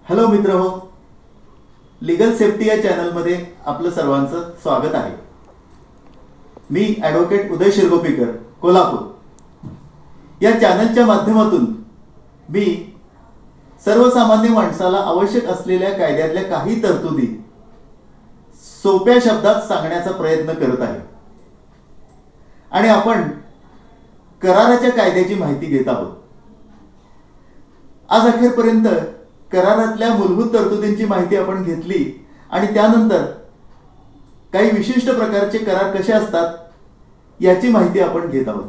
Hello मित्रहो, legal safety या चॅनलमध्ये आपलं सर्वांचं स्वागत आहे. मी ॲडव्होकेट उदय शिरगोपीकर, कोल्हापूर. या चॅनलच्या माध्यमातून मी सर्वसामान्य माणसाला आवश्यक असलेल्या कायद्यातल्या काही तरतुदी सोप्या शब्दात सांगण्याचा प्रयत्न करत आहे. आणि आपण कराराच्या कायद्याची माहिती घेत आहोत. आज अखेरपर्यंत करारातल्या मूलभूत तरतुदींची माहिती आपण घेतली आणि त्यानंतर काही विशिष्ट प्रकारचे करार कसे असतात याची माहिती आपण घेत आहोत.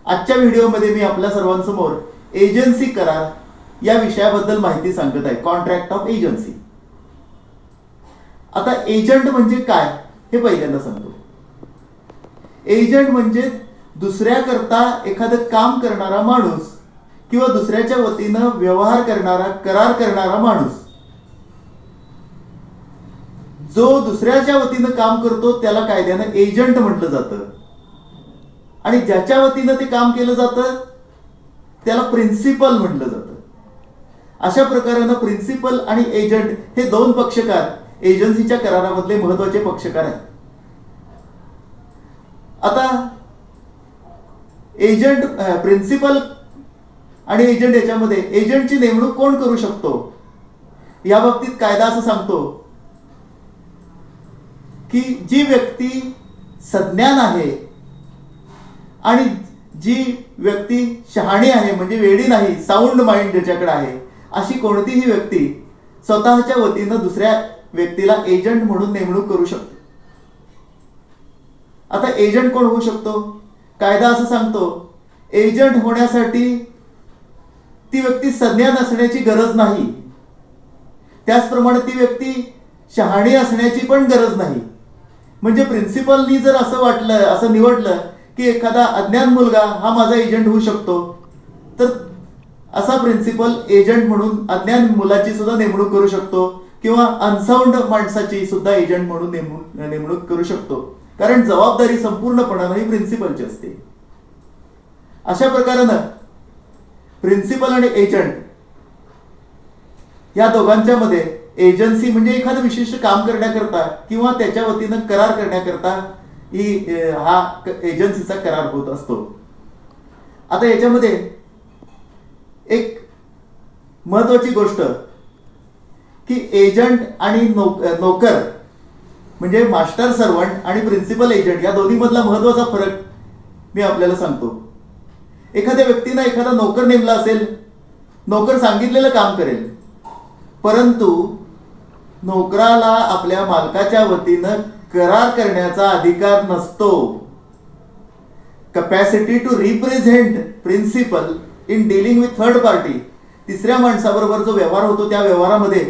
आजच्या व्हिडिओमध्ये मी आपल्या सर्वांसमोर एजन्सी करार या विषयाबद्दल माहिती सांगत आहे. Contract of agency. आता एजंट म्हणजे काय हे पहिल्यांदा सांगतो. एजंट म्हणजे दुसऱ्याकरता एखादं काम करणारा माणूस किंवा दुसऱ्याच्या वतीनं व्यवहार करणारा, करार करणारा माणूस. जो दुसऱ्याच्या वतीनं काम करतो त्याला कायद्यानं एजंट म्हटलं जातं आणि ज्याच्या वतीनं ते काम केलं जातं त्याला प्रिन्सिपल म्हटलं जातं. अशा प्रकारानं प्रिन्सिपल आणि एजंट हे दोन पक्षकार एजन्सीच्या करारामधले महत्वाचे पक्षकार आहेत. आता एजंट, प्रिन्सिपल आणि एजंट याच्यामध्ये एजंटची नेमणूक कोण करू शकतो या बाबतीत कायदा असं सांगतो की जी व्यक्ती सज्ञान आहे आणि जी व्यक्ती शहाणी आहे, म्हणजे वेडी नाही, साऊंड माइंड ज्याच्याकडे आहे, अशी कोणतीही व्यक्ती स्वतःच्या वतीनं दुसऱ्या व्यक्तीला एजंट म्हणून नेमणूक करू शकते. आता एजंट कोण होऊ शकतो? कायदा असं सांगतो एजंट होण्यासाठी ती व्यक्ती सज्ञान असण्याची गरज नाही, त्याचप्रमाणे ती व्यक्ती शहाणी असण्याची पण गरज नाही. म्हणजे प्रिन्सिपलनी जर असं वाटलं, असं निवडलं की एखादा अज्ञान मुलगा हा माझा एजंट होऊ शकतो, तर असा प्रिन्सिपल एजंट म्हणून अज्ञान मुलाची सुद्धा नेमणूक करू शकतो किंवा अनसाउंड माणसाची सुद्धा एजंट म्हणून नेमणूक करू शकतो, कारण जबाबदारी संपूर्णपणे ही प्रिन्सिपलची असते. अशा प्रकारानं प्रिन्सिपल आणि एजंट या दोघांच्या मध्ये एजन्सी म्हणजे एखादं विशिष्ट काम करण्याकरता किंवा त्याच्या वतीनं करार करण्याकरता हा एजन्सीचा करार होत असतो. आता याच्यामध्ये एक महत्वाची गोष्ट की एजंट आणि नोकर म्हणजे मास्टर सर्वंट आणि प्रिन्सिपल एजंट या दोन्ही मधला महत्वाचा फरक मी आपल्याला सांगतो. एखाद्या व्यक्तीनं एखादा नोकर नेमला असेल, नोकर सांगितलेलं काम करेल, परंतु नोकराला आपल्या मालकाच्या वतीनं करार करण्याचा अधिकार नसतो. Capacity to represent principal in dealing with third party. तिसऱ्या माणसाबरोबर जो व्यवहार होतो त्या व्यवहारामध्ये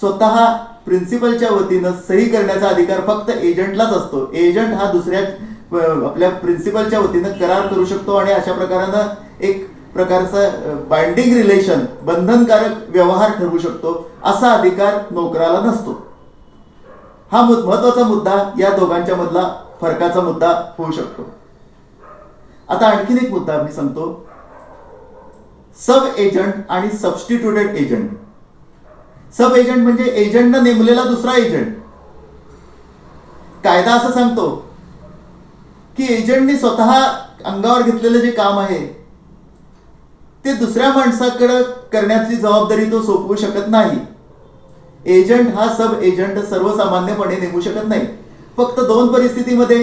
स्वतः प्रिन्सिपलच्या वतीनं सही करण्याचा अधिकार फक्त एजंटलाच असतो. एजंट हा दुसऱ्या आपल्या प्रिन्सिपलच्या वतीनं करार करू शकतो आणि अशा प्रकारानं एक प्रकारचा बाइंडिंग रिलेशन, बंधनकारक व्यवहार ठरवू शकतो. असा अधिकार नोकराला नसतो. हा महत्वाचा मुद्दा या दोघांच्या मधला फरकाचा मुद्दा होऊ शकतो. आता आणखीन एक मुद्दा मी सांगतो. सब एजंट आणि सबस्टिट्यूटेड एजंट. सब एजंट म्हणजे एजंटनं नेमलेला दुसरा एजंट. कायदा असं सांगतो की एजंटने स्वतः अंगावर घेतलेलं जे काम आहे ते दुसऱ्या माणसाकडे करण्याची जबाबदारी तो सोपवू शकत नाही. एजंट हा सब एजंट सर्वसामान्यपणे नेमू शकत नाही. फक्त दोन परिस्थितीमध्ये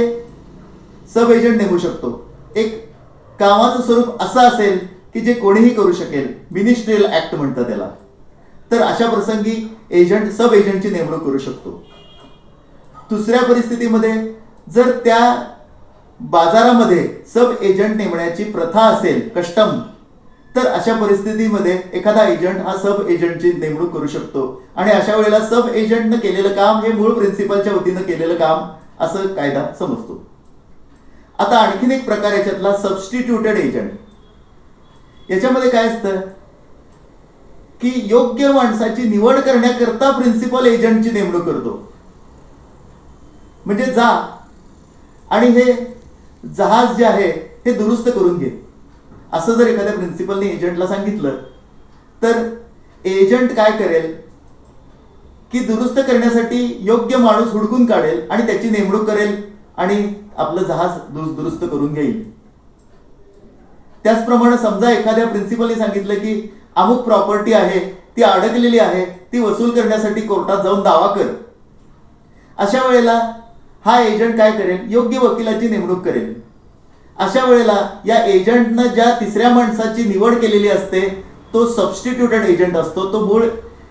सब एजंट नेमू शकतो. एक, कामाचं स्वरूप असं असेल की जे कोणीही करू शकेल, मिनिस्ट्रियल ऍक्ट म्हणतात त्याला, तर अशा प्रसंगी एजंट सब एजंटची नेमणूक करू शकतो. दुसऱ्या परिस्थितीमध्ये जर त्या बाजारामध्ये सब एजंट नेमण्याची प्रथा असेल, कस्टम, तर अशा परिस्थितीमध्ये एखादा एजंट हा सब एजंटची नेमणूक करू शकतो आणि अशा वेळेला सब एजंटनं केलेलं काम हे मूळ प्रिन्सिपलच्या वतीनं केलेलं काम असं कायदा समजतो. आता आणखीन एक प्रकार याच्यातला सबस्टिट्यूटेड एजंट. याच्यामध्ये काय असतं की योग्य माणसाची निवड करण्याकरता प्रिन्सिपल एजंटची नेमणूक करतो. म्हणजे जा आणि हे जहाज जे आहे हे दुरुस्त करून घे, असं जर एखाद्या प्रिन्सिपलने एजंटला सांगितलं तर एजंट काय करेल की दुरुस्त करण्यासाठी योग्य माणूस हुडकून काढेल आणि त्याची नेमणूक करेल आणि आपलं जहाज दुरुस्त करून घेईल. त्याचप्रमाणे समजा एखाद्या प्रिन्सिपलने सांगितलं की अमुक प्रॉपर्टी आहे, ती अडकलेली आहे, ती वसूल करण्यासाठी कोर्टात जाऊन दावा कर. अशा वेळेला हा एजंट काय करेल, योग्य वकिलाची नेमणूक करेल. अशा वेळेला या एजंटनं ज्या तिसऱ्या माणसाची निवड केलेली असते तो सबस्टिट्यूटेड एजंट असतो. तो मूळ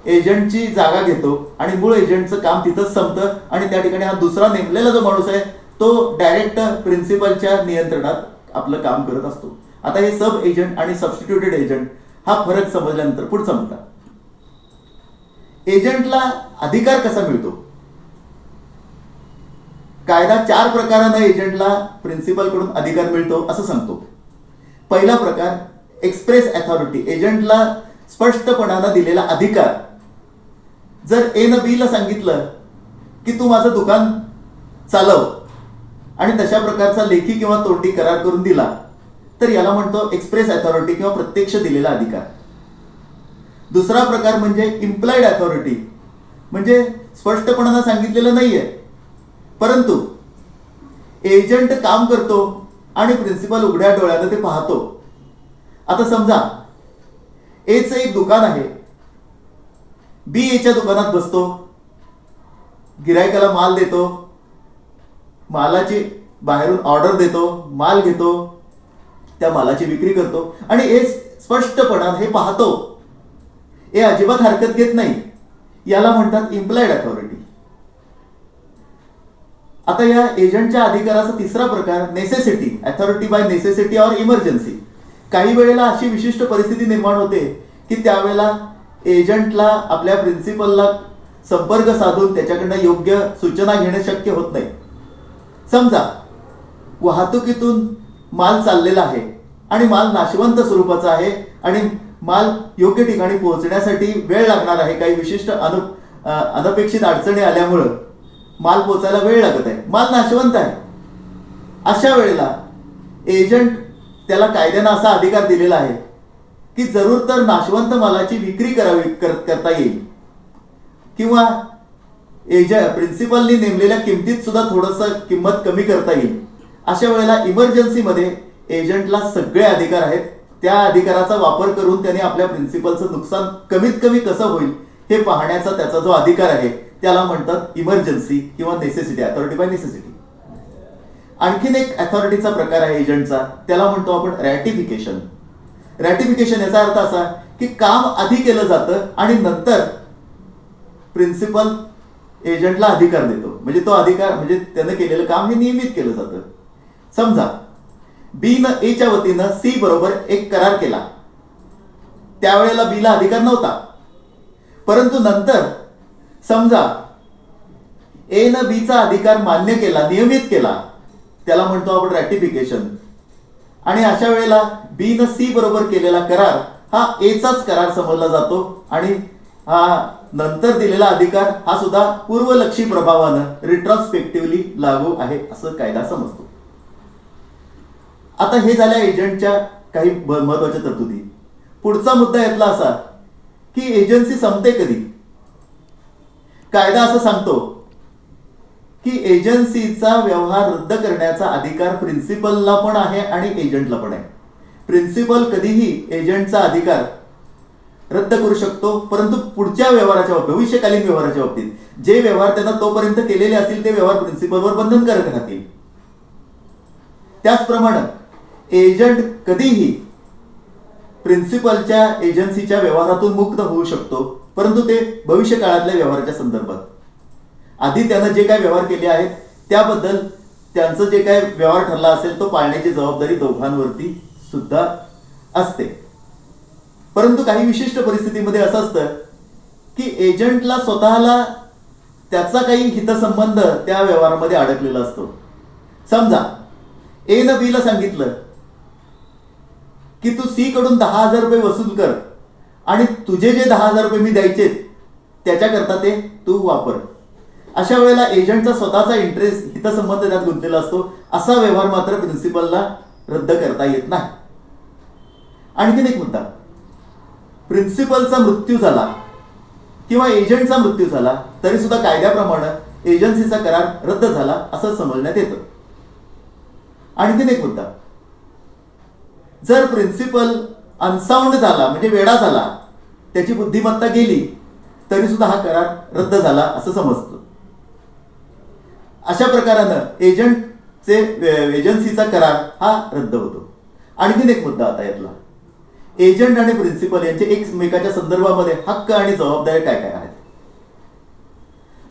एजंटची जागा घेतो आणि मूळ एजंटचं काम तिथंच संपतं आणि त्या ठिकाणी हा दुसरा नेमलेला जो माणूस आहे तो डायरेक्ट प्रिन्सिपलच्या नियंत्रणात आपलं काम करत असतो. आता हे सब एजंट आणि सबस्टिट्यूटेड एजंट हा फरक समजल्यानंतर पुढचा मुद्दा, एजंटला अधिकार कसा मिळतो. कायदा 4 प्रकारानं एजंटला प्रिन्सिपल कडून अधिकार मिळतो असं सांगतो. पहिला प्रकार एक्सप्रेस अथॉरिटी, एजंटला स्पष्टपणानं दिलेला अधिकार. जर ए न बी ला सांगितलं की तू माझं दुकान चालव आणि तशा प्रकारचा लेखी किंवा तोंडी करार करून दिला तर याला म्हणतो एक्सप्रेस अथॉरिटी किंवा प्रत्यक्ष दिलेला अधिकार. दुसरा प्रकार म्हणजे इम्प्लाइड अथॉरिटी, म्हणजे स्पष्टपणानं सांगितलेलं नाहीये परंतु एजंट काम करतो आणि प्रिन्सिपल उघड्या डोळ्यानं ते पाहतो. आता समजा एचं एक दुकान आहे, बी एच्या दुकानात बसतो, गिरायकाला माल देतो, मालाची बाहेरून ऑर्डर देतो, माल घेतो, त्या मालाची विक्री करतो आणि ए स्पष्टपणानं हे पाहतो. ए अजिबात हरकत घेत नाही, याला म्हणतात इम्प्लाइड अथॉरिटी. आता या एजंटच्या अधिकाराचा तिसरा प्रकार नेसेसिटी, अथॉरिटी बाय नेसेसिटी और इमर्जन्सी. काही वेळेला अशी विशिष्ट परिस्थिती निर्माण होते की त्यावेळेला एजंटला आपल्या प्रिन्सिपलला संपर्क साधून त्याच्याकडनं योग्य सूचना घेणं शक्य होत नाही. समजा वाहतुकीतून माल चाललेला आहे आणि माल नाशवंत स्वरूपाचा आहे आणि माल योग्य ठिकाणी पोहोचण्यासाठी वेळ लागणार आहे, काही विशिष्ट अनपेक्षित अडचणी आल्यामुळं माल पोचायला वेळ लागत आहे, माल नाशवंत आहे. अशा वेळेला एजंट त्याला कायद्यानं असा अधिकार दिलेला आहे की जरूर तर नाशवंत मालाची विक्री करता येईल किंवा प्रिन्सिपलनी नेमलेल्या किमतीत सुद्धा थोडंसं किंमत कमी करता येईल. अशा वेळेला इमर्जन्सीमध्ये एजंटला सगळे अधिकार आहेत. त्या अधिकाराचा वापर करून त्याने आपल्या प्रिन्सिपलचं नुकसान कमीत कमी कसं होईल हे पाहण्याचा त्याचा जो अधिकार आहे त्याला म्हणतात इमर्जन्सी किंवा नेसेसिटी, अथॉरिटी बाय नेसेसिटी. आणखीन एक अथॉरिटीचा प्रकार आहे एजंटचा, त्याला म्हणतो आपण रॅटिफिकेशन. रॅटिफिकेशन याचा अर्थ असा की काम आधी केलं जातं आणि नंतर प्रिन्सिपल एजंटला अधिकार देतो. म्हणजे तो अधिकार म्हणजे त्यानं केलेलं काम हे नियमित केलं जातं. समजा बी न ए च्या वतीनं सी बरोबर एक करार केला, त्यावेळेला बी ला अधिकार नव्हता परंतु नंतर समजा ए न बी चा अधिकार मान्य केला, नियमित केला, त्याला म्हणतो आपण रॅटिफिकेशन. आणि अशा वेळेला बी न सी बरोबर केलेला करार हा ए चाच करार समजला जातो आणि हा नंतर दिलेला अधिकार हा सुद्धा पूर्वलक्षी प्रभावानं रिट्रॉस्पेक्टिव्हली लागू आहे असं कायदा समजतो. आता हे झाल्या एजंटच्या काही महत्वाच्या तरतुदी. पुढचा मुद्दा यातला असा की एजन्सी संपते कधी. कायदा असं सांगतो की एजन्सीचा व्यवहार रद्द करण्याचा अधिकार प्रिन्सिपलला पण आहे आणि एजंटला पण आहे. प्रिन्सिपल कधीही एजंटचा अधिकार रद्द करू शकतो परंतु पुढच्या व्यवहाराच्या बाबतीत, भविष्यकालीन व्यवहाराच्या बाबतीत जे व्यवहार त्यांना तोपर्यंत केलेले असतील ते व्यवहार प्रिन्सिपलवर बंधनकारक राहतील. त्याचप्रमाणे एजंट कधीही प्रिन्सिपलच्या एजन्सीच्या व्यवहारातून मुक्त होऊ शकतो परंतु ते भविष्य काळातल्या व्यवहाराच्या संदर्भात. आधी त्यानं जे काही व्यवहार केले आहेत त्याबद्दल त्यांचं जे काही व्यवहार ठरला असेल तो पाळण्याची जबाबदारी दोघांवरती सुद्धा असते. परंतु काही विशिष्ट परिस्थितीमध्ये असं असतं की एजंटला स्वतःला त्याचा काही हितसंबंध त्या व्यवहारामध्ये अडकलेला असतो. समजा ए न बी ला सांगितलं की तू सी कडून 10,000 रुपये वसूल कर आणि तुझे जे 10,000 रुपये मी द्यायचे त्याच्याकरता ते तू वापर. अशा वेळेला एजंटचा स्वतःचा इंटरेस्ट, हितसंबंध त्यात गुंतलेला असतो. असा व्यवहार मात्र प्रिन्सिपलला रद्द करता येत नाही. आणखीन एक मुद्दा, प्रिन्सिपलचा मृत्यू झाला किंवा एजंटचा मृत्यू झाला तरी सुद्धा कायद्याप्रमाणे एजन्सीचा करार रद्द झाला असं समजण्यात येतं. आणखीन एक मुद्दा, जर प्रिन्सिपल अनसाउंड झाला म्हणजे वेडा झाला, त्याची बुद्धिमत्ता गेली तरी सुद्धा हा करार रद्द झाला असं समजतं. अशा प्रकारानं एजन्सीचा करार हा रद्द होतो. आणखीन एक मुद्दा आता यातला, एजंट आणि प्रिन्सिपल यांचे एकमेकाच्या संदर्भामध्ये हक्क आणि जबाबदारी काय काय आहेत.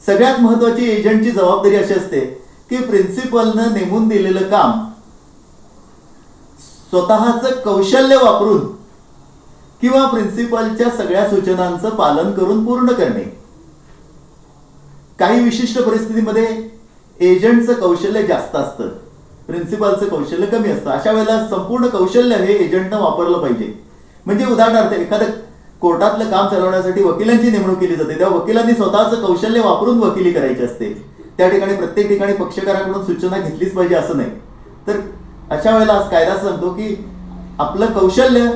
सगळ्यात महत्वाची एजंटची जबाबदारी अशी असते की प्रिन्सिपलनं नेमून दिलेलं काम स्वतःचं कौशल्य वापरून किंवा प्रिन्सिपलच्या सगळ्या सूचनांचं पालन करून पूर्ण करणे. काही विशिष्ट परिस्थितीमध्ये एजंटचं कौशल्य जास्त असतं, प्रिन्सिपलचं कौशल्य कमी असतं. अशा वेळेला संपूर्ण कौशल्य हे एजंटनं वापरलं पाहिजे. म्हणजे उदाहरणार्थ एखादं कोर्टातलं काम चालवण्यासाठी वकिलांची नेमणूक केली जाते, तेव्हा वकिलांनी स्वतःचं कौशल्य वापरून वकिली करायची असते. त्या ठिकाणी प्रत्येक ठिकाणी पक्षकाराकडून सूचना घेतलीच पाहिजे असं नाही. तर अशा वेळेला आज कायदा सांगतो की आपलं कौशल्य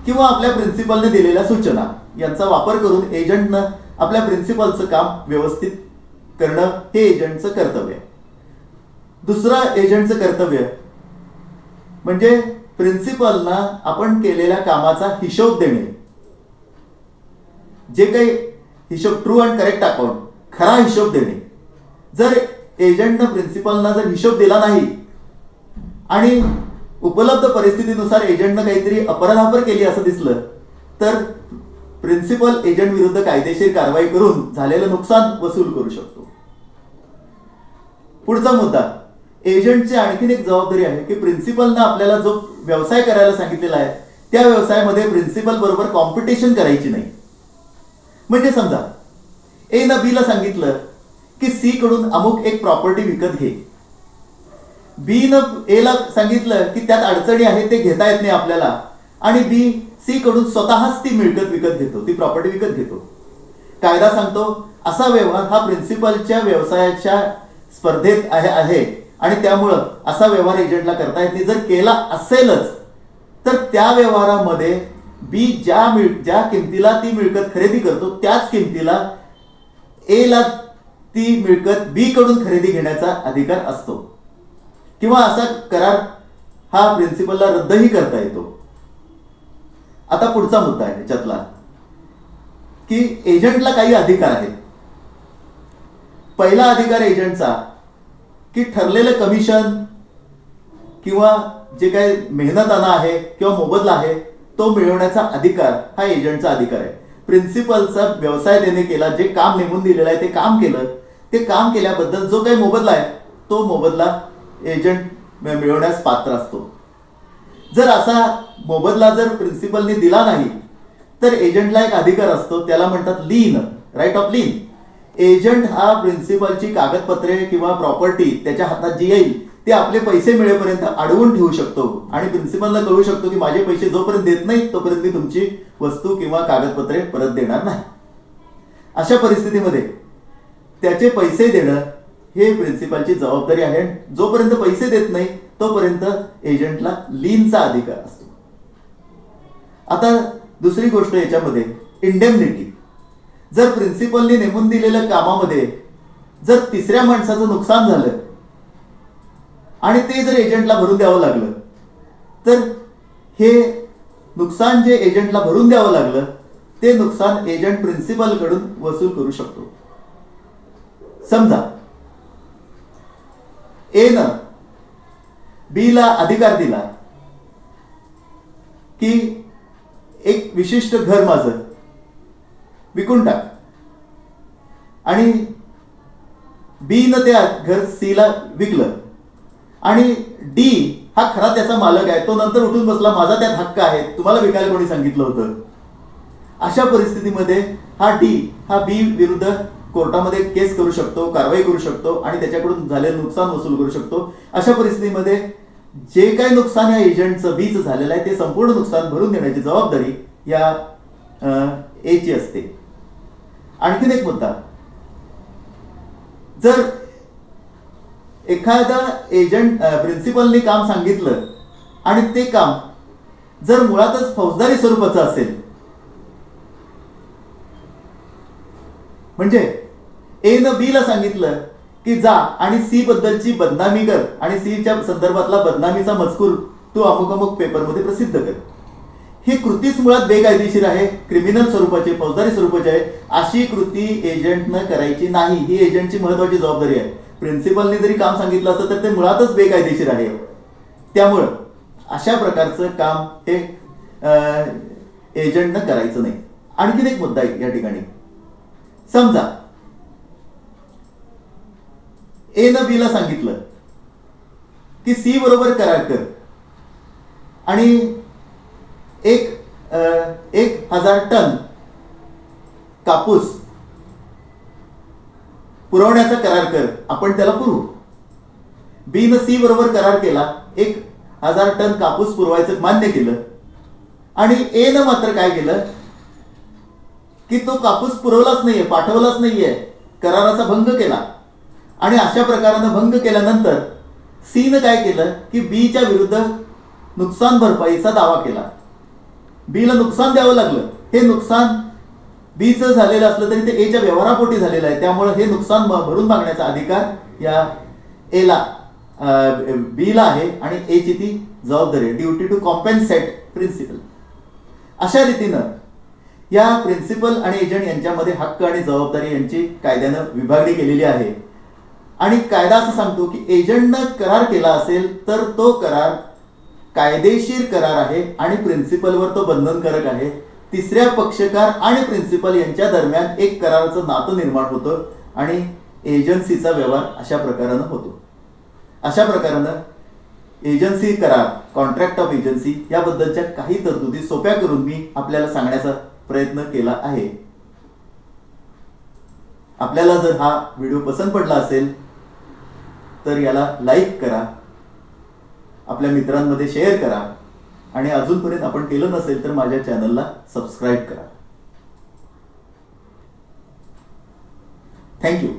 किंवा आपल्या प्रिन्सिपलने दिलेल्या सूचना यांचा वापर करून एजंटनं आपल्या प्रिन्सिपलचं काम व्यवस्थित करणं हे एजंटचं कर्तव्य आहे. दुसरं एजंटचं कर्तव्य म्हणजे प्रिन्सिपलना आपण केलेल्या कामाचा हिशोब देणे. जे काही हिशोब, ट्रू अँड करेक्ट अकाउंट, खरा हिशोब देणे. जर एजंटनं प्रिन्सिपलना जर हिशोब दिला नाही आणि उपलब्ध परिस्थितीनुसार एजंटनं काहीतरी अपराधापर केली असं दिसलं तर प्रिन्सिपल एजंट विरुद्ध कायदेशीर कारवाई करून झालेलं नुकसान वसूल करू शकतो. पुढचा मुद्दा, एजंटची आणखीन एक जबाबदारी आहे की प्रिन्सिपलनं आपल्याला जो व्यवसाय करायला सांगितलेला आहे त्या व्यवसायामध्ये प्रिन्सिपल बरोबर कॉम्पिटिशन करायची नाही. म्हणजे समजा ए न बी ला सांगितलं की सी कडून अमुक एक प्रॉपर्टी विकत घे, बी न ए ला सांगितलं की त्यात अडचणी आहेत ते घेता येत नाही आपल्याला, आणि बी सी कडून स्वतःच ती मिळकत विकत घेतो, ती प्रॉपर्टी विकत घेतो. कायदा सांगतो असा व्यवहार हा प्रिन्सिपलच्या व्यवसायाच्या स्पर्धेत आहे आणि त्यामुळं असा व्यवहार एजंटला करता येत नाही. जर केला असेलच तर त्या व्यवहारामध्ये बी ज्या किमतीला ती मिळकत खरेदी करतो त्याच किमतीला ए ला ती मिळकत बी कडून खरेदी घेण्याचा अधिकार असतो, किंवा असा करार हा प्रिन्सिपलला रद्दही करता येतो. आता पुढचा मुद्दा आहे त्याच्यातला की एजंटला काही अधिकार आहेत. पहिला अधिकार एजंटचा की ठरलेलं कमिशन किंवा जे काही मेहनताना आहे किंवा मोबदला आहे तो मिळवण्याचा अधिकार हा एजंटचा अधिकार आहे. प्रिन्सिपलचा व्यवसाय त्याने केला, जे काम नेमून दिलेलं आहे ते काम केलं, ते काम केल्याबद्दल जो काही मोबदला आहे तो मोबदला एजंट मिळवण्यास पात्र असतो. जर असा मोबदला जर प्रिन्सिपलने दिला नाही तर एजंटला एक अधिकार असतो, त्याला म्हणतात लीन, राईट ऑफ लीन. एजंट हा प्रिन्सिपलची कागदपत्रे किंवा प्रॉपर्टी त्याच्या हातात जी येईल ते आपले पैसे मिळेपर्यंत अडवून ठेवू शकतो आणि प्रिन्सिपलला कळू शकतो की माझे पैसे जोपर्यंत देत नाही तोपर्यंत मी तुमची वस्तू किंवा कागदपत्रे परत देणार नाही. अशा परिस्थितीमध्ये त्याचे पैसे देणं हे प्रिन्सिपलची जबाबदारी आहे. जोपर्यंत पैसे देत नाही तोपर्यंत एजंटला लीनचा अधिकार असतो. आता दुसरी गोष्ट याच्यामध्ये इंडेमनिटी. जर प्रिन्सिपलने नेमून दिलेल्या कामामध्ये जर तिसऱ्या माणसाचं नुकसान झालं आणि ते जर एजंटला भरून द्यावं लागलं तर हे नुकसान जे एजंटला भरून द्यावं लागलं ते नुकसान एजंट प्रिन्सिपल कडून वसूल करू शकतो. समजा ए न बी ला अधिकार दिला की एक विशिष्ट घर माझं विकून टाक, आणि बी न त्या घर सी ला विकलं आणि डी हा खरा त्याचा मालक आहे, तो नंतर उठून बसला माझा त्यात हक्क आहे, तुम्हाला विकायला कोणी सांगितलं होतं. अशा परिस्थितीमध्ये हा डी हा बी विरुद्ध कोर्टामध्ये केस करू शकतो, कारवाई करू शकतो आणि त्याच्याकडून झालेलं नुकसान वसूल करू शकतो. अशा परिस्थितीमध्ये जे काही नुकसान या एजंटचं बीचं झालेलं आहे ते संपूर्ण नुकसान भरून देण्याची जबाबदारी या ए ची असते. आणखीन एक मुद्दा, जर एखादा एजंट प्रिन्सिपलने काम सांगितलं आणि ते काम जर मुळातच फौजदारी स्वरूपाचं असेल म्हणजे ए न बी ला सांगितलं की जा आणि सी बद्दलची बदनामी कर आणि सी च्या संदर्भातला बदनामीचा मजकूर तू अमुक अमुक पेपरमध्ये प्रसिद्ध कर. ही कृतीच मुळात बेकायदेशीर आहे, क्रिमिनल स्वरूपाची, फौजदारी स्वरूपाची आहे. अशी कृती एजंटनं करायची नाही. ही एजंटची महत्वाची जबाबदारी आहे. प्रिन्सिपलने जरी काम सांगितलं असतं तर ते मुळातच बेकायदेशीर आहे. त्यामुळं अशा प्रकारचं काम हे एजंटनं करायचं नाही. आणखीन एक मुद्दा आहे या ठिकाणी. समजा ए न बी ला सांगितलं की सी बरोबर करार कर आणि 1,000 टन कापूस पुरवण्याचा करार कर, आपण त्याला पुरवू. बी न सी बरोबर करार केला, 1,000 टन कापूस पुरवायचं मान्य केलं आणि ए न मात्र काय केलं की तो कापूस पुरवलाच नाहीये, पाठवलाच नाहीये, कराराचा भंग केला. आणि अशा प्रकारानं भंग केल्यानंतर सी न काय केलं की बी च्या विरुद्ध नुकसान भरपाईचा दावा केला. बी ला नुकसान द्यावं लागलं. हे नुकसान बीचं झालेलं असलं तरी ते ए च्या व्यवहारापोटी झालेलं आहे. त्यामुळे हे नुकसान भरून मागण्याचा अधिकार या ए ला बी ला आहे आणि ए ची ती जबाबदारी आहे, ड्युटी टू कॉम्पेन्सेट प्रिन्सिपल. अशा रीतीनं या प्रिन्सिपल आणि एजंट यांच्यामध्ये हक्क आणि जबाबदारी यांची कायद्यानं विभागणी केलेली आहे. आणि कायदा असं सांगतो की एजंटनं करार केला असेल तर तो करार कायदेशीर करार आहे आणि प्रिन्सिपलवर तो बंधनकारक आहे. तिसऱ्या पक्षकार आणि प्रिन्सिपल यांच्या दरम्यान एक कराराचं नातं निर्माण होतं आणि एजन्सीचा व्यवहार अशा प्रकारानं होतो. अशा प्रकारानं एजन्सी करार, कॉन्ट्रॅक्ट ऑफ एजन्सी याबद्दलच्या काही तरतुदी सोप्या करून मी आपल्याला सांगण्याचा प्रयत्न केला आहे. आपल्याला जर हा व्हिडिओ पसंत पडला असेल तर याला लाईक करा, आपल्या मित्रांमध्ये शेअर करा आणि अजूनपर्यंत आपण केलं नसेल तर माझ्या चॅनलला सबस्क्राईब करा. थँक्यू.